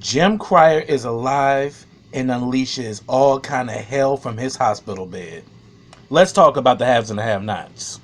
Jim Cryer is alive and unleashes all kind of hell from his hospital bed. Let's talk about the haves and the have-nots.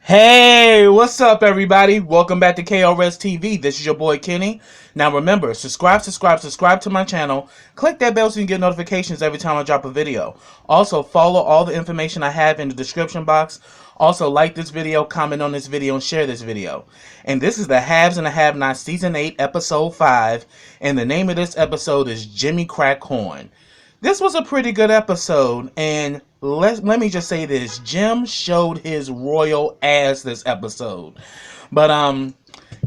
Hey, what's up, everybody? Welcome back to KRSTV. This is your boy Kenny. Now remember, subscribe to my channel. Click that bell so you can get notifications every time I drop a video. Also, follow all the information I have in the description box. Also, like this video, comment on this video, and share this video. And this is the Haves and the Have-Nots Season 8, Episode 5. And the name of this episode is Jimmy Crack Corn. This was a pretty good episode, and let me just say this. Jim showed his royal ass this episode. But,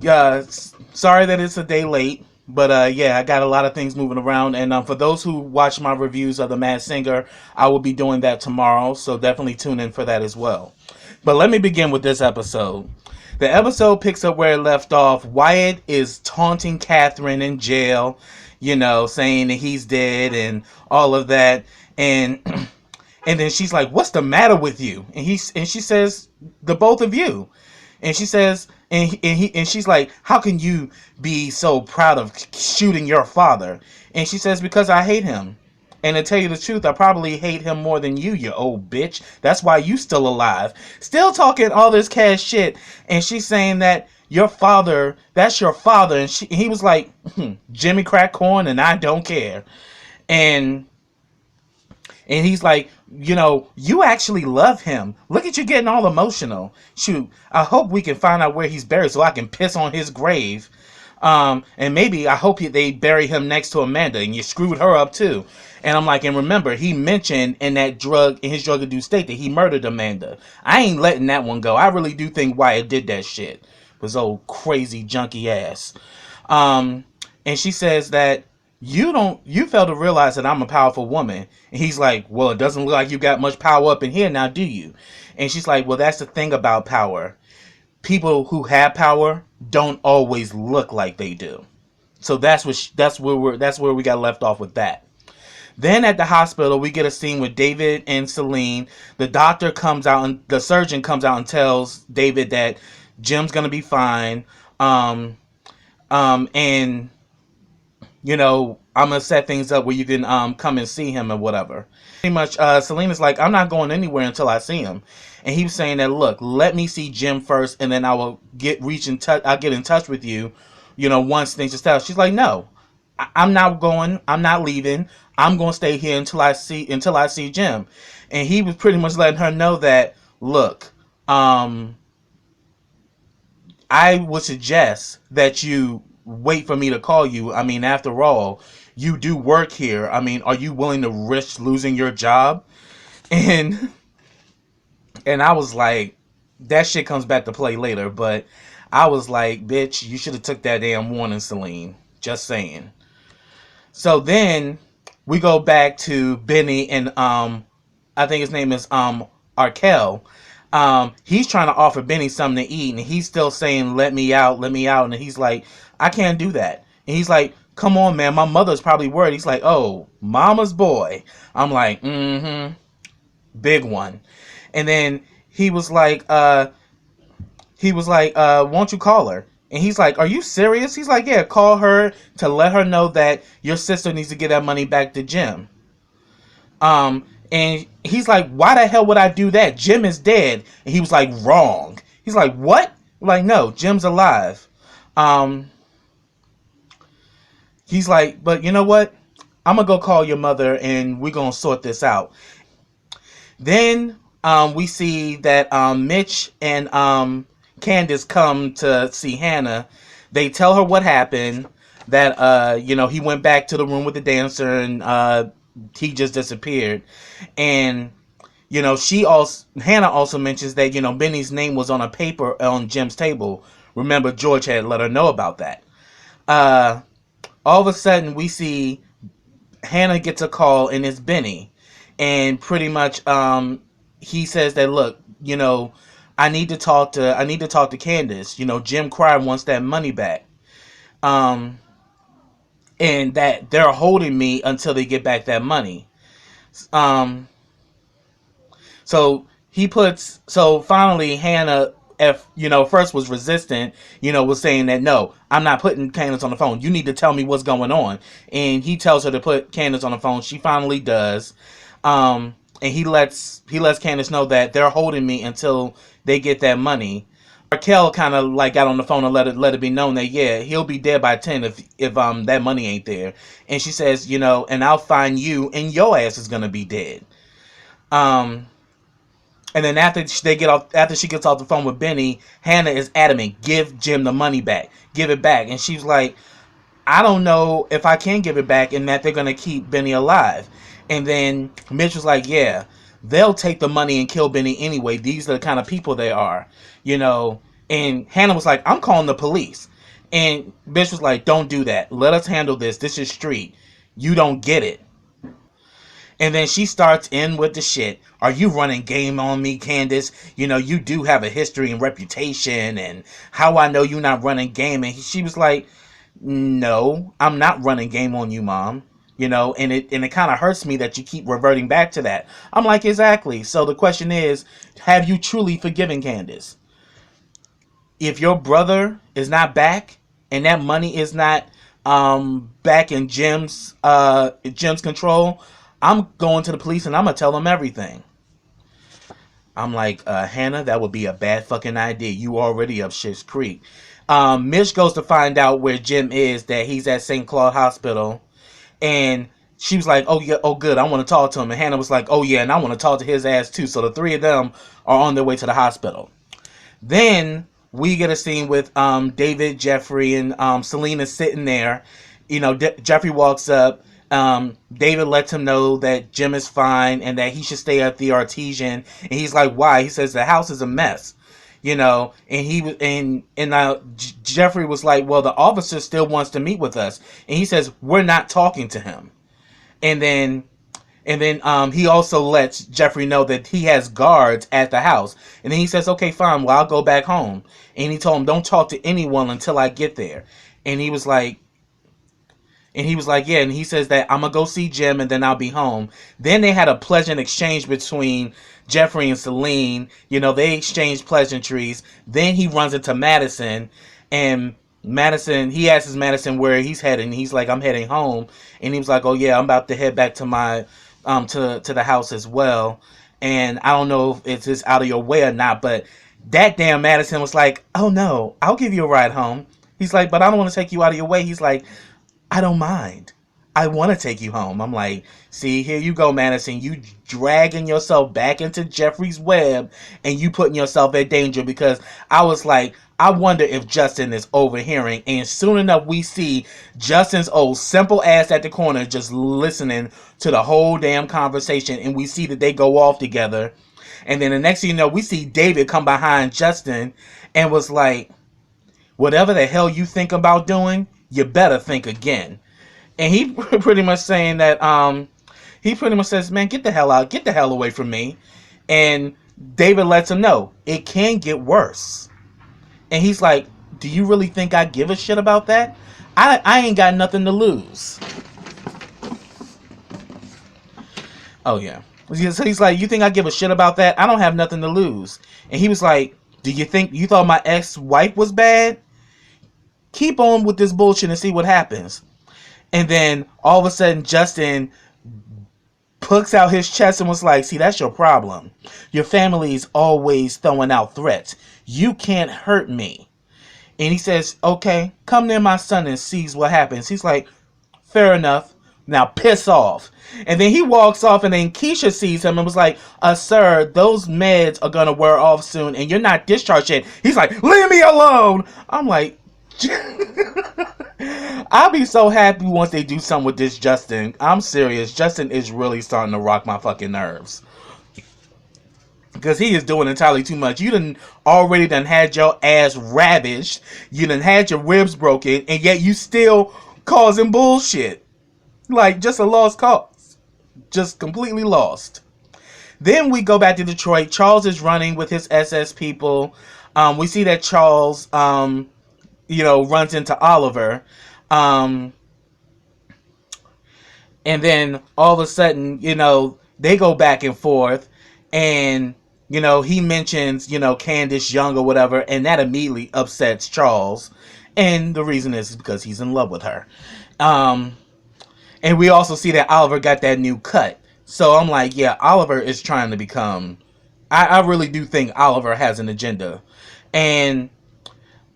yeah, sorry that it's a day late. But, yeah, I got a lot of things moving around. And for those who watch my reviews of The Masked Singer, I will be doing that tomorrow. So definitely tune in for that as well. But let me begin with this episode. The episode picks up where it left off. Wyatt is taunting Catherine in jail, you know, saying that he's dead and all of that. And and then she's like, "What's the matter with you?" And she says, "The both of you." And she says, and she's like, "How can you be so proud of shooting your father?" And she says, "Because I hate him. And to tell you the truth, I probably hate him more than you old bitch. That's why you still alive." Still talking all this cash shit. And she's saying that your father, that's your father. And he was like, Jimmy Crack Corn, and I don't care. And he's like, you know, you actually love him. Look at you getting all emotional. Shoot, I hope we can find out where he's buried so I can piss on his grave. And maybe I hope they bury him next to Amanda, and you screwed her up too. And I'm like, and remember, he mentioned in his drug-induced state that he murdered Amanda. I ain't letting that one go. I really do think Wyatt did that shit. His old crazy junkie ass. And she says that you fail to realize that I'm a powerful woman. And he's like, well, it doesn't look like you got much power up in here now, do you? And she's like, well, that's the thing about power. People who have power don't always look like they do. So that's where we got left off with that. Then at the hospital, we get a scene with David and Celine. The doctor comes out, and the surgeon comes out and tells David that Jim's gonna be fine. And you know, I'm gonna set things up where you can come and see him and whatever. Pretty much, Selena's like, I'm not going anywhere until I see him. And he was saying that, look, let me see Jim first, and then I will I'll get in touch with you, you know, once things are settled. She's like, no, I'm not going. I'm not leaving. I'm going to stay here until I see Jim. And he was pretty much letting her know that, look, I would suggest that you wait for me to call you. I mean, after all, you do work here. I mean, are you willing to risk losing your job? And I was like, that shit comes back to play later. But I was like, bitch, you should have took that damn warning, Celine. Just saying. So then we go back to Benny and I think his name is Arkell. He's trying to offer Benny something to eat, and he's still saying, let me out. And he's like, I can't do that. And he's like, come on, man, my mother's probably worried. He's like, oh, mama's boy. I'm like, big one. And then he was like, won't you call her? And he's like, are you serious? He's like, yeah, call her to let her know that your sister needs to get that money back to Jim. And he's like, why the hell would I do that? Jim is dead. And he was like, wrong. He's like, what? I'm like, no, Jim's alive. He's like, but you know what? I'm going to go call your mother and we're going to sort this out. Then we see that Mitch and Candace come to see Hannah. They tell her what happened, that you know, he went back to the room with the dancer and he just disappeared. And you know, Hannah also mentions that, you know, Benny's name was on a paper on Jim's table. Remember, George had let her know about that. All of a sudden we see Hannah gets a call, and it's Benny. And pretty much he says that, look, you know, I need to talk to Candace. You know, Jim Cryer wants that money back. Um, and that they're holding me until they get back that money. Um, so finally Hannah, if you know, first was resistant, you know, was saying that no, I'm not putting Candace on the phone. You need to tell me what's going on. And he tells her to put Candace on the phone. She finally does. And he lets Candace know that they're holding me until they get that money. Raquel kind of like got on the phone and let it be known that yeah, he'll be dead by 10 if that money ain't there. And she says, you know, and I'll find you and your ass is gonna be dead. Um, and then after she gets off the phone with Benny, Hannah is adamant, give Jim the money back, give it back. And she's like, I don't know if I can give it back, and that they're gonna keep Benny alive. And then Mitch was like, yeah, they'll take the money and kill Benny anyway. These are the kind of people they are, you know. And Hannah was like, I'm calling the police. And Mitch was like, don't do that. Let us handle this. This is street. You don't get it. And then she starts in with the shit. Are you running game on me, Candace? You know, you do have a history and reputation, and how I know you not running game. And she was like, no, I'm not running game on you, Mom. You know, and it kind of hurts me that you keep reverting back to that. I'm like, exactly. So the question is, have you truly forgiven Candace? If your brother is not back and that money is not back in Jim's control, I'm going to the police and I'm gonna tell them everything. I'm like, Hannah, that would be a bad fucking idea. You already up shit's creek. Mitch goes to find out where Jim is, that he's at St. Claude Hospital. And she was like, oh yeah, oh good, I want to talk to him. And Hannah was like, oh yeah, and I want to talk to his ass too. So the three of them are on their way to the hospital. Then we get a scene with David, Jeffrey, and Selena sitting there. You know, Jeffrey walks up. David lets him know that Jim is fine and that he should stay at the Artesian. And he's like, why? He says the house is a mess. You know, and Jeffrey was like, well, the officer still wants to meet with us. And he says, we're not talking to him. And then he also lets Jeffrey know that he has guards at the house. And then he says, okay, fine, well, I'll go back home. And he told him, don't talk to anyone until I get there. And he was like, yeah, and he says that I'm going to go see Jim and then I'll be home. Then they had a pleasant exchange between Jeffrey and Celine. You know, they exchanged pleasantries. Then he runs into Madison, and he asks Madison where he's heading. He's like, I'm heading home. And he was like, oh yeah, I'm about to head back to my, to the house as well. And I don't know if it's just out of your way or not, but that damn Madison was like, oh no, I'll give you a ride home. He's like, but I don't want to take you out of your way. He's like, I don't mind. I want to take you home. I'm like, see, here you go, Madison. You dragging yourself back into Jeffrey's web and you putting yourself at danger, because I was like, I wonder if Justin is overhearing. And soon enough, we see Justin's old simple ass at the corner just listening to the whole damn conversation. And we see that they go off together. And then the next thing you know, we see David come behind Justin and was like, whatever the hell you think about doing, you better think again. And he pretty much saying that, he pretty much says, man, get the hell out, get the hell away from me. And David lets him know, it can get worse. And he's like, do you really think I give a shit about that? I ain't got nothing to lose. Oh yeah. So he's like, you think I give a shit about that? I don't have nothing to lose. And he was like, do you think you thought my ex-wife was bad? Keep on with this bullshit and see what happens. And then all of a sudden Justin pucks out his chest and was like, see, that's your problem. Your family's always throwing out threats. You can't hurt me. And he says, okay, come near my son and sees what happens. He's like, fair enough. Now piss off. And then he walks off, and then Keisha sees him and was like, sir, those meds are going to wear off soon and you're not discharged yet. He's like, leave me alone. I'm like, I'll be so happy once they do something with this Justin. I'm serious. Justin is really starting to rock my fucking nerves. Because he is doing entirely too much. You done already had your ass ravaged. You done had your ribs broken. And yet you still causing bullshit. Like, just a lost cause. Just completely lost. Then we go back to Detroit. Charles is running with his SS people. We see that Charles, runs into Oliver. Um, and then all of a sudden, they go back and forth. And, he mentions, Candace Young or whatever. And that immediately upsets Charles. And the reason is because he's in love with her. And we also see that Oliver got that new cut. So I'm like, yeah, Oliver is trying to become... I really do think Oliver has an agenda. And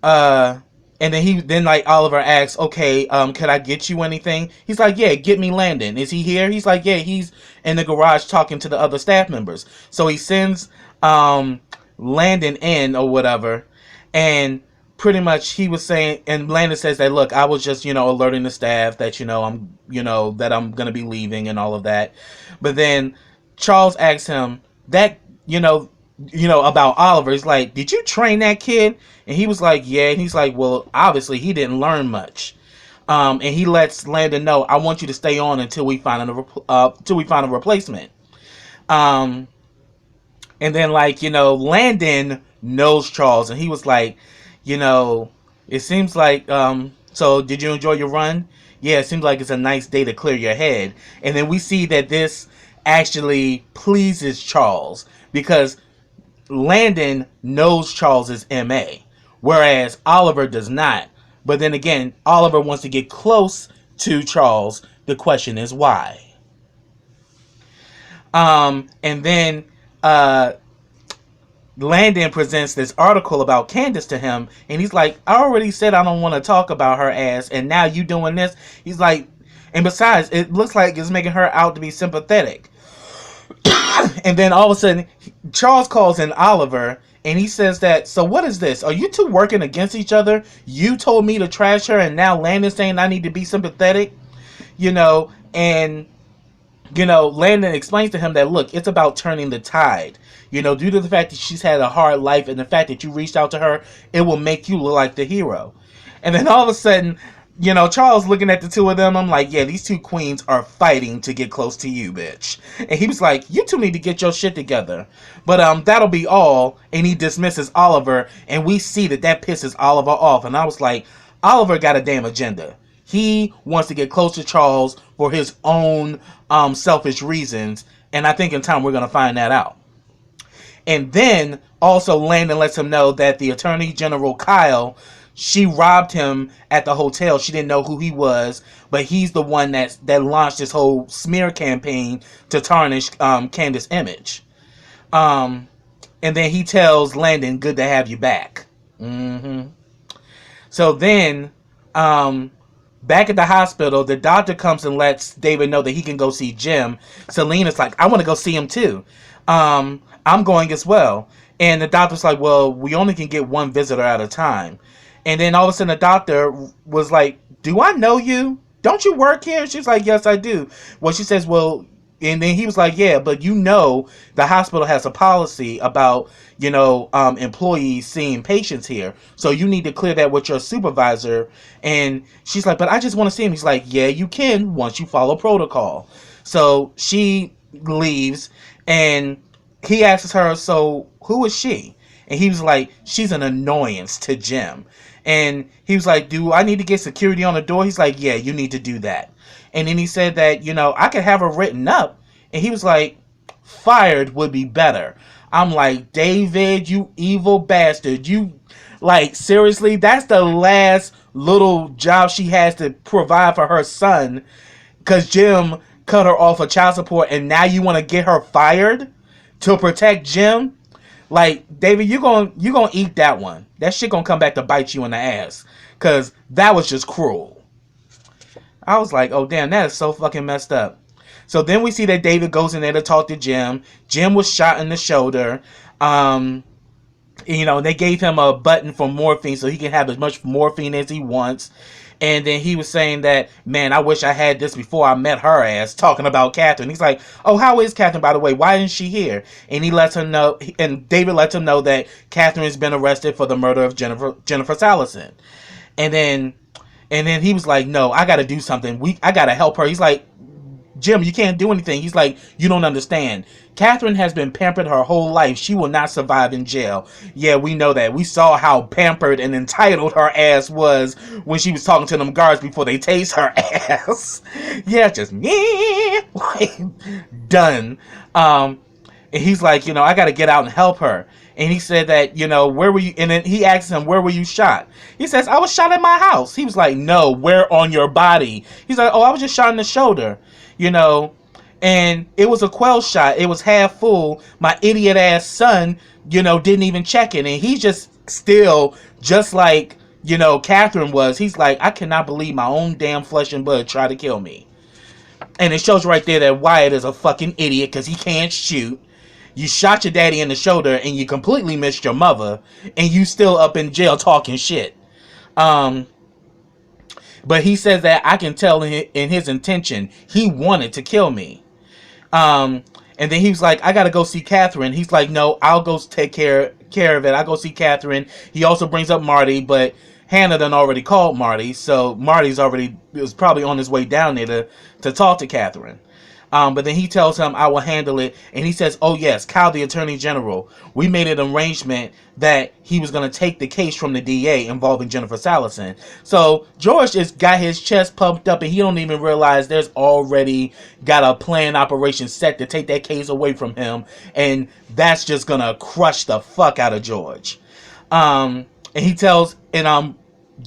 then like Oliver asks, okay, could I get you anything? He's like, yeah, get me Landon. Is he here? He's like, yeah, he's in the garage talking to the other staff members. So he sends Landon in or whatever. And pretty much he was saying, and Landon says that, look, I was just, alerting the staff that, that I'm going to be leaving and all of that. But then Charles asks him that, about Oliver. He's like, did you train that kid? And he was like, yeah. And he's like, well, obviously he didn't learn much. And he lets Landon know, I want you to stay on until we find a replacement. And then Landon knows Charles, and he was like, it seems like, so did you enjoy your run? Yeah, it seems like it's a nice day to clear your head. And then we see that this actually pleases Charles, because Landon knows Charles's MA, whereas Oliver does not. But then again, Oliver wants to get close to Charles. The question is why? And then Landon presents this article about Candace to him, and he's like, I already said I don't want to talk about her ass, and now you doing this? He's like, and besides, it looks like it's making her out to be sympathetic. And then all of a sudden, Charles calls in Oliver, and he says that, so what is this? Are you two working against each other? You told me to trash her, and now Landon's saying I need to be sympathetic? And Landon explains to him that, look, it's about turning the tide. Due to the fact that she's had a hard life and the fact that you reached out to her, it will make you look like the hero. And then all of a sudden, Charles looking at the two of them, I'm like, yeah, these two queens are fighting to get close to you, bitch. And he was like, you two need to get your shit together. But that'll be all. And he dismisses Oliver, and we see that pisses Oliver off. And I was like, Oliver got a damn agenda. He wants to get close to Charles for his own selfish reasons. And I think in time we're going to find that out. And then also Landon lets him know that the Attorney General Kyle, she robbed him at the hotel. She didn't know who he was, but he's the one that launched this whole smear campaign to tarnish Candace's image. And then he tells Landon, good to have you back. So then, back at the hospital, the doctor comes and lets David know that he can go see Jim. Selena's like, I want to go see him too. I'm going as well. And the doctor's like, well, we only can get one visitor at a time. And then all of a sudden the doctor was like, do I know you? Don't you work here? She's like, yes, I do. Well, she says, well, and then he was like, yeah, but the hospital has a policy about, employees seeing patients here. So you need to clear that with your supervisor. And she's like, but I just want to see him. He's like, yeah, you can once you follow protocol. So she leaves, and he asks her, so who is she? And he was like, she's an annoyance to Jim. And he was like, do I need to get security on the door? He's like, yeah, you need to do that. And then he said that, I could have her written up. And he was like, fired would be better. I'm like, David, you evil bastard. You, seriously, that's the last little job she has to provide for her son. Because Jim cut her off of child support, and now you want to get her fired to protect Jim? David, you gonna eat that one. That shit gonna come back to bite you in the ass. Because that was just cruel. I was like, oh, damn, that is so fucking messed up. So then we see that David goes in there to talk to Jim. Jim was shot in the shoulder. They gave him a button for morphine so he can have as much morphine as he wants. And then he was saying that, man, I wish I had this before I met her ass, talking about Catherine. He's like, oh, how is Catherine, by the way? Why isn't she here? And he lets her know, and David lets him know that Catherine has been arrested for the murder of Jennifer Salison. And then he was like, no, I got to do something. I got to help her. He's like, Jim, you can't do anything. He's like, you don't understand. Catherine has been pampered her whole life. She will not survive in jail. Yeah, we know that. We saw how pampered and entitled her ass was when she was talking to them guards before they tased her ass. Yeah, just me, like, done. And he's like, I got to get out and help her. And he said that, where were you? And then he asked him, where were you shot? He says, I was shot at my house. He was like, no, where on your body? He's like, oh, I was just shot in the shoulder, and it was a quell shot. It was half full. My idiot ass son, didn't even check it. And he's just still just like, Catherine was. He's like, I cannot believe my own damn flesh and blood tried to kill me. And it shows right there that Wyatt is a fucking idiot because he can't shoot. You shot your daddy in the shoulder and you completely missed your mother, and you still up in jail talking shit. But he says that I can tell in his intention, he wanted to kill me. And then he was like, I gotta go see Catherine. He's like, no, I'll go take care of it. I'll go see Catherine. He also brings up Marty, but Hannah done already called Marty, so Marty's was probably on his way down there to talk to Catherine. But then he tells him, I will handle it. And he says, oh yes, Kyle, the Attorney General, we made an arrangement that he was going to take the case from the DA involving Jennifer Salison. So George just got his chest pumped up, and he don't even realize there's already got a planned operation set to take that case away from him. And that's just going to crush the fuck out of George. And he tells, and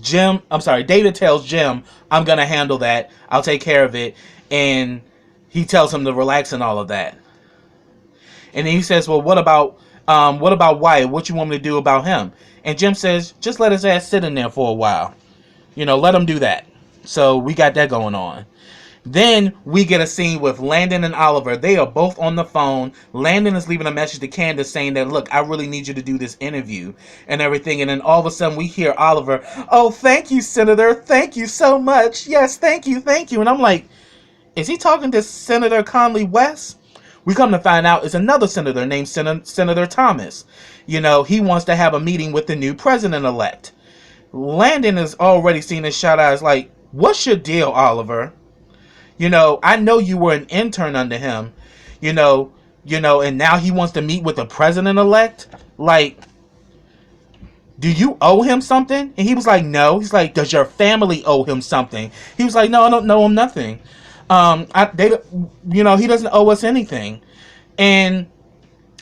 David tells Jim, I'm going to handle that. I'll take care of it. And he tells him to relax and all of that. And then he says, well, what about Wyatt? What you want me to do about him? And Jim says, just let his ass sit in there for a while. Let him do that. So we got that going on. Then we get a scene with Landon and Oliver. They are both on the phone. Landon is leaving a message to Candace saying that, look, I really need you to do this interview and everything. And then all of a sudden we hear Oliver, oh, thank you, Senator. Thank you so much. Yes, thank you. And I'm like, is he talking to Senator Conley West? We come to find out it's another senator named Senator Thomas. He wants to have a meeting with the new president-elect. Landon has already seen his shot eyes like, what's your deal, Oliver? I know you were an intern under him, and now he wants to meet with the president-elect. Like, do you owe him something? And he was like, no. He's like, does your family owe him something? He was like, no, I don't know him nothing. He doesn't owe us anything. And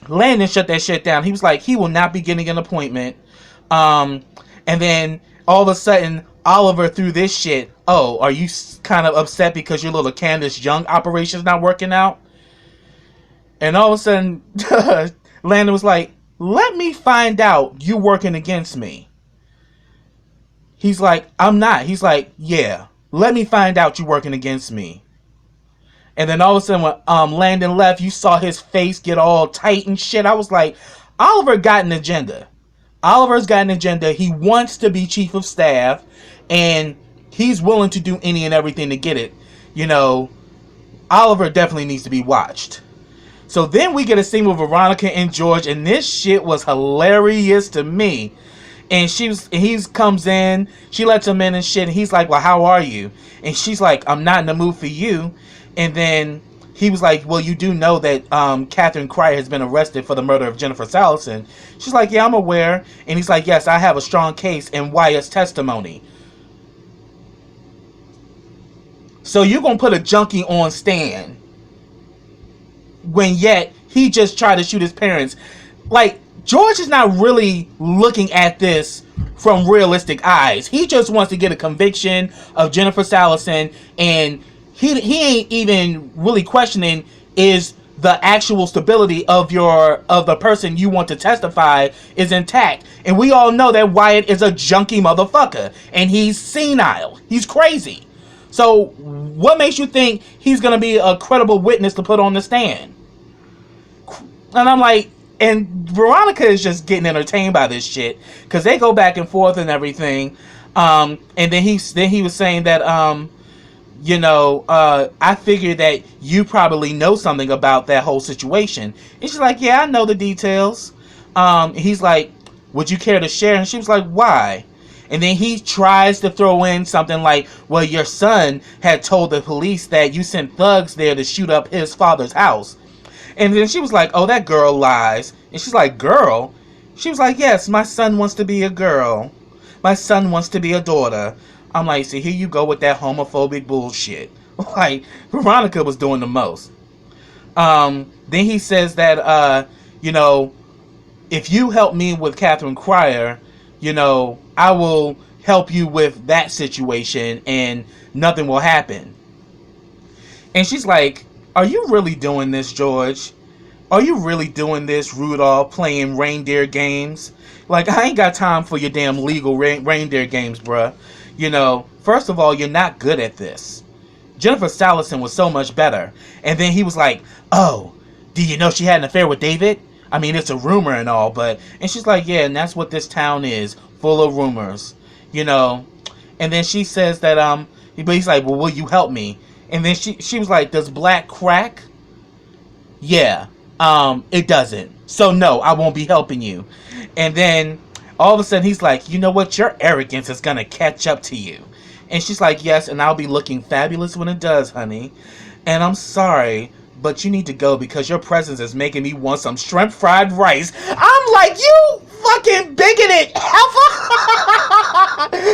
Landon shut that shit down. He was like, he will not be getting an appointment. And then all of a sudden, Oliver threw this shit. Oh, are you kind of upset because your little Candace Young operation's not working out? And all of a sudden, Landon was like, let me find out you working against me. He's like, I'm not. He's like, yeah, let me find out you working against me. And then all of a sudden when Landon left, you saw his face get all tight and shit. I was like, Oliver got an agenda. Oliver's got an agenda. He wants to be chief of staff, and he's willing to do any and everything to get it. Oliver definitely needs to be watched. So then we get a scene with Veronica and George, and this shit was hilarious to me. And he comes in, she lets him in and shit, and he's like, well, how are you? And she's like, I'm not in the mood for you. And then he was like, well, you do know that Catherine Cryer has been arrested for the murder of Jennifer Salison. She's like, yeah, I'm aware. And he's like, yes, I have a strong case in Wyatt's testimony. So you're going to put a junkie on stand when yet he just tried to shoot his parents. Like, George is not really looking at this from realistic eyes. He just wants to get a conviction of Jennifer Salison, and he ain't even really questioning is the actual stability of the person you want to testify is intact. And we all know that Wyatt is a junkie motherfucker, and he's senile. He's crazy. So what makes you think he's going to be a credible witness to put on the stand? And I'm like, and Veronica is just getting entertained by this shit because they go back and forth and everything. And then he was saying that, I figured that you probably know something about that whole situation. And she's like, yeah, I know the details. He's like, would you care to share? And she was like, why? And then he tries to throw in something like, well, your son had told the police that you sent thugs there to shoot up his father's house. And then she was like, oh, that girl lies. And she's like, girl? She was like, yes, my son wants to be a girl. My son wants to be a daughter. I'm like, see, here you go with that homophobic bullshit. Like, Veronica was doing the most. Then he says that, if you help me with Catherine Cryer, I will help you with that situation and nothing will happen. And she's like, are you really doing this, George? Are you really doing this, Rudolph, playing reindeer games? Like, I ain't got time for your damn legal reindeer games, bruh. First of all, you're not good at this. Jennifer Sallison was so much better. And then he was like, oh, do you know she had an affair with David? I mean, it's a rumor and all, but... And she's like, yeah, and that's what this town is, full of rumors, And then she says that, but he's like, well, will you help me? And then she was like, does black crack? Yeah, it doesn't. So no, I won't be helping you. And then all of a sudden he's like, you know what? Your arrogance is going to catch up to you. And she's like, yes, and I'll be looking fabulous when it does, honey. And I'm sorry, but you need to go because your presence is making me want some shrimp fried rice. I'm like, you fucking bigoted.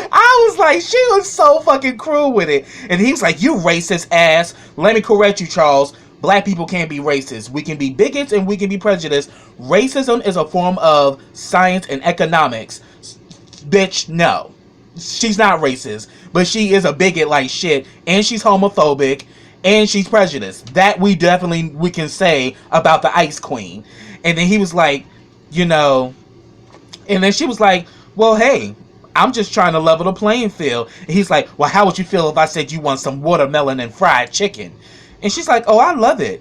I was like, she was so fucking cruel with it. And he was like, you racist ass. Let me correct you, Charles. Black people can't be racist. We can be bigots and we can be prejudiced. Racism is a form of science and economics. Bitch, no. She's not racist, but she is a bigot like shit, and she's homophobic, and she's prejudiced. That we can say about the Ice Queen. And then he was like, and then she was like, well, hey, I'm just trying to level the playing field. And he's like, well, how would you feel if I said you want some watermelon and fried chicken? And she's like, oh, I love it.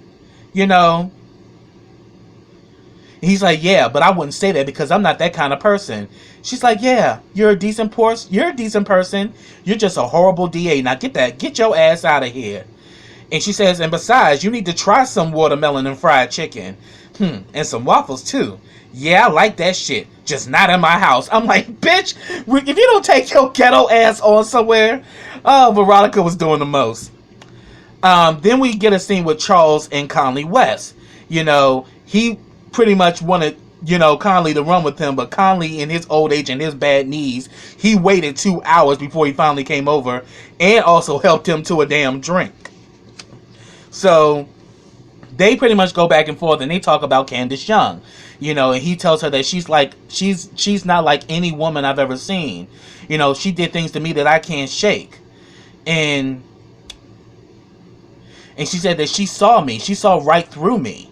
He's like, yeah, but I wouldn't say that because I'm not that kind of person. She's like, yeah, you're a decent person. You're just a horrible DA. Now get your ass out of here. And she says, and besides, you need to try some watermelon and fried chicken. And some waffles too. Yeah, I like that shit. Just not in my house. I'm like, bitch, if you don't take your ghetto ass on somewhere. Oh, Veronica was doing the most. Then we get a scene with Charles and Conley West. He pretty much wanted, Conley to run with him, but Conley, in his old age and his bad knees, he waited 2 hours before he finally came over and also helped him to a damn drink. So they pretty much go back and forth and they talk about Candace Young, and he tells her that she's not like any woman I've ever seen. She did things to me that I can't shake. And she said that she saw right through me,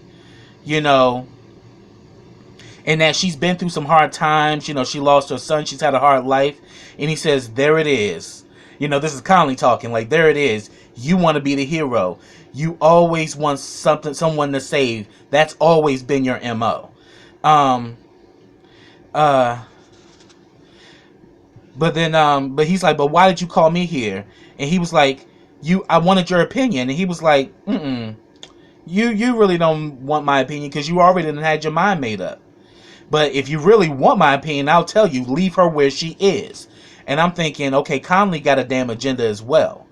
and that she's been through some hard times. She lost her son. She's had a hard life. And he says, there it is. This is Conley talking. Like, there it is. You want to be the hero. You always want someone to save. That's always been your MO. But he's like, but why did you call me here? And he was like, I wanted your opinion. And he was like, you really don't want my opinion because you already done had your mind made up. But if you really want my opinion, I'll tell you, leave her where she is. And I'm thinking, okay, Conley got a damn agenda as well.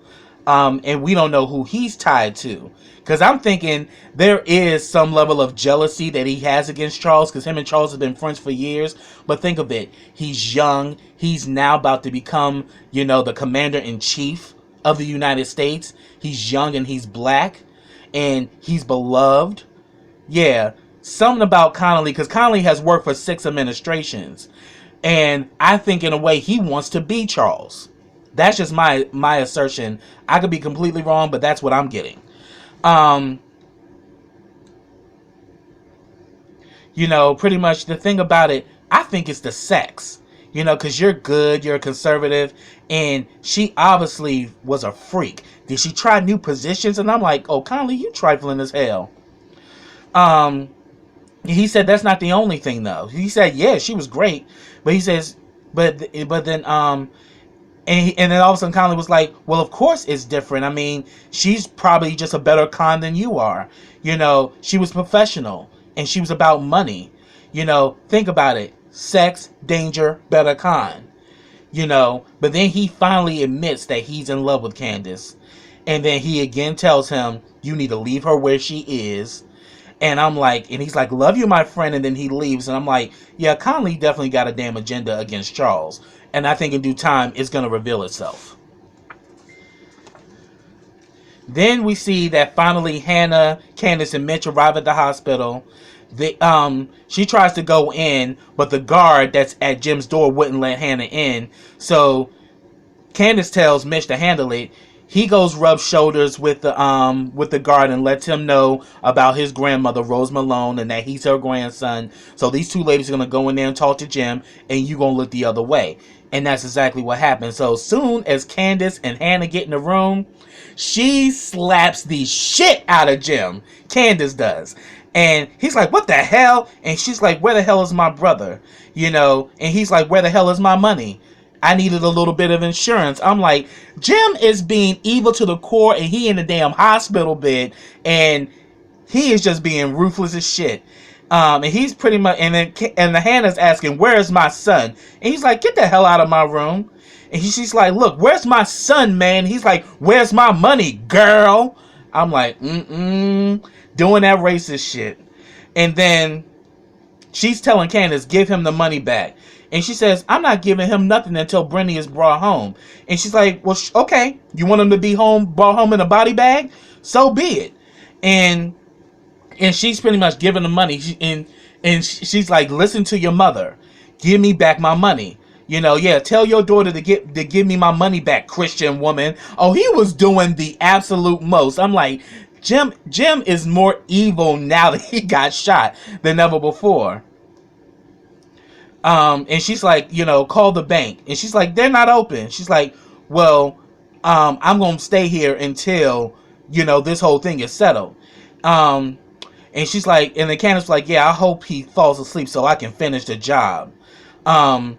And we don't know who he's tied to. Because I'm thinking there is some level of jealousy that he has against Charles, because him and Charles have been friends for years. But think of it. He's young. He's now about to become, the commander-in-chief of the United States. He's young and he's black. And he's beloved. Yeah. Something about Connolly, because Connolly has worked for 6 administrations. And I think in a way he wants to be Charles. That's just my assertion. I could be completely wrong, but that's what I'm getting. Pretty much the thing about it, I think it's the sex. Because you're good, you're conservative, and she obviously was a freak. Did she try new positions? And I'm like, oh, Connolly, you trifling as hell. He said that's not the only thing, though. He said, yeah, she was great. But he says, but then, and then all of a sudden Conley was like, well, of course it's different. I mean, she's probably just a better con than you are. She was professional and she was about money. Think about it. Sex, danger, better con. But then he finally admits that he's in love with Candace. And then he again tells him, you need to leave her where she is. And I'm like, and he's like, love you, my friend. And then he leaves. And I'm like, yeah, Conley definitely got a damn agenda against Charles. And I think in due time, it's going to reveal itself. Then we see that finally Hannah, Candace, and Mitch arrive at the hospital. She tries to go in, but the guard that's at Jim's door wouldn't let Hannah in. So Candace tells Mitch to handle it. He goes rub shoulders with the guard and lets him know about his grandmother, Rose Malone, and that he's her grandson. So these two ladies are gonna go in there and talk to Jim, and you gonna look the other way. And that's exactly what happened. So soon as Candace and Hannah get in the room, she slaps the shit out of Jim. Candace does. And he's like, what the hell? And she's like, where the hell is my brother? And he's like, where the hell is my money? I needed a little bit of insurance. I'm like, Jim is being evil to the core, and he in the damn hospital bed, and he is just being ruthless as shit. And he's pretty much, and the Hannah's asking, where is my son? And he's like, get the hell out of my room. And she's like, look, where's my son, man? He's like, where's my money, girl? I'm like, doing that racist shit. And then she's telling Candace, give him the money back. And she says, I'm not giving him nothing until Brittany is brought home. And she's like, well, okay, you want him to be brought home in a body bag? So be it. And she's pretty much giving the money. She's like, listen to your mother. Give me back my money. Tell your daughter to give me my money back, Christian woman. Oh, he was doing the absolute most. I'm like, Jim is more evil now that he got shot than ever before. And she's like, call the bank. And she's like, they're not open. She's like, well, I'm going to stay here until, this whole thing is settled. And she's like, and the Candace like, yeah, I hope he falls asleep so I can finish the job. And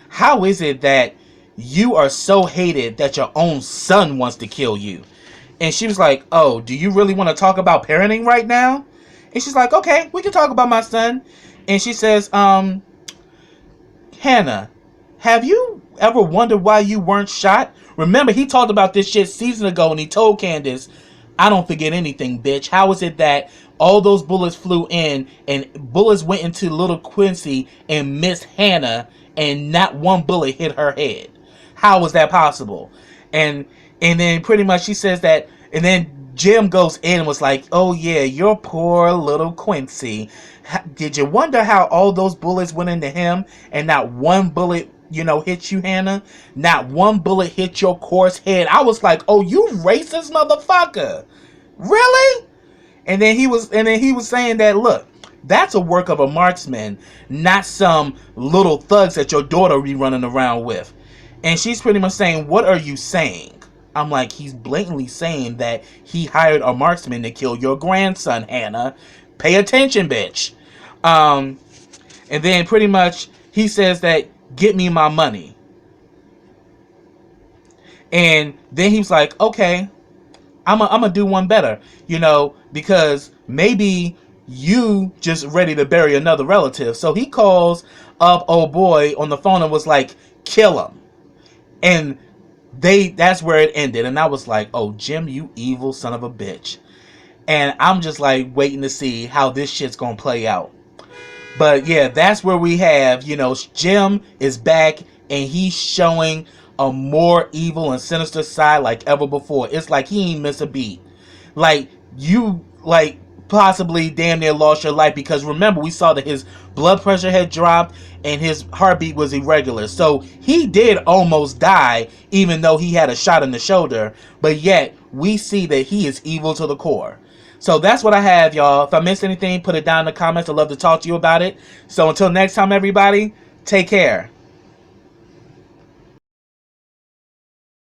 how is it that you are so hated that your own son wants to kill you? And she was like, oh, do you really want to talk about parenting right now? And she's like, okay, we can talk about my son. And she says, Hannah, have you ever wondered why you weren't shot? Remember, he talked about this shit season ago, and he told Candace, I don't forget anything, bitch. How is it that all those bullets flew in, and bullets went into little Quincy and missed Hannah, and not one bullet hit her head? How was that possible? And then pretty much she says that, and then Jim goes in and was like, oh yeah, your poor little Quincy. Did you wonder how all those bullets went into him and not one bullet, hit you, Hannah? Not one bullet hit your coarse head. I was like, oh, you racist motherfucker. Really? And then he was saying that, look, that's a work of a marksman, not some little thugs that your daughter be running around with. And she's pretty much saying, what are you saying? I'm like, he's blatantly saying that he hired a marksman to kill your grandson, Hannah. Pay attention, bitch. And then pretty much he says that, get me my money. And then he was like, okay, I'm gonna do one better, because maybe you just ready to bury another relative. So he calls up old boy on the phone and was like, kill him. And that's where it ended. And I was like, oh, Jim, you evil son of a bitch. And I'm just like waiting to see how this shit's gonna play out. But yeah, that's where we have, Jim is back and he's showing a more evil and sinister side like ever before. It's like he ain't miss a beat. Like, you, possibly damn near lost your life, because remember, we saw that his blood pressure had dropped and his heartbeat was irregular. So he did almost die, even though he had a shot in the shoulder. But yet, we see that he is evil to the core. So that's what I have, y'all. If I missed anything, put it down in the comments. I'd love to talk to you about it. So until next time, everybody, take care.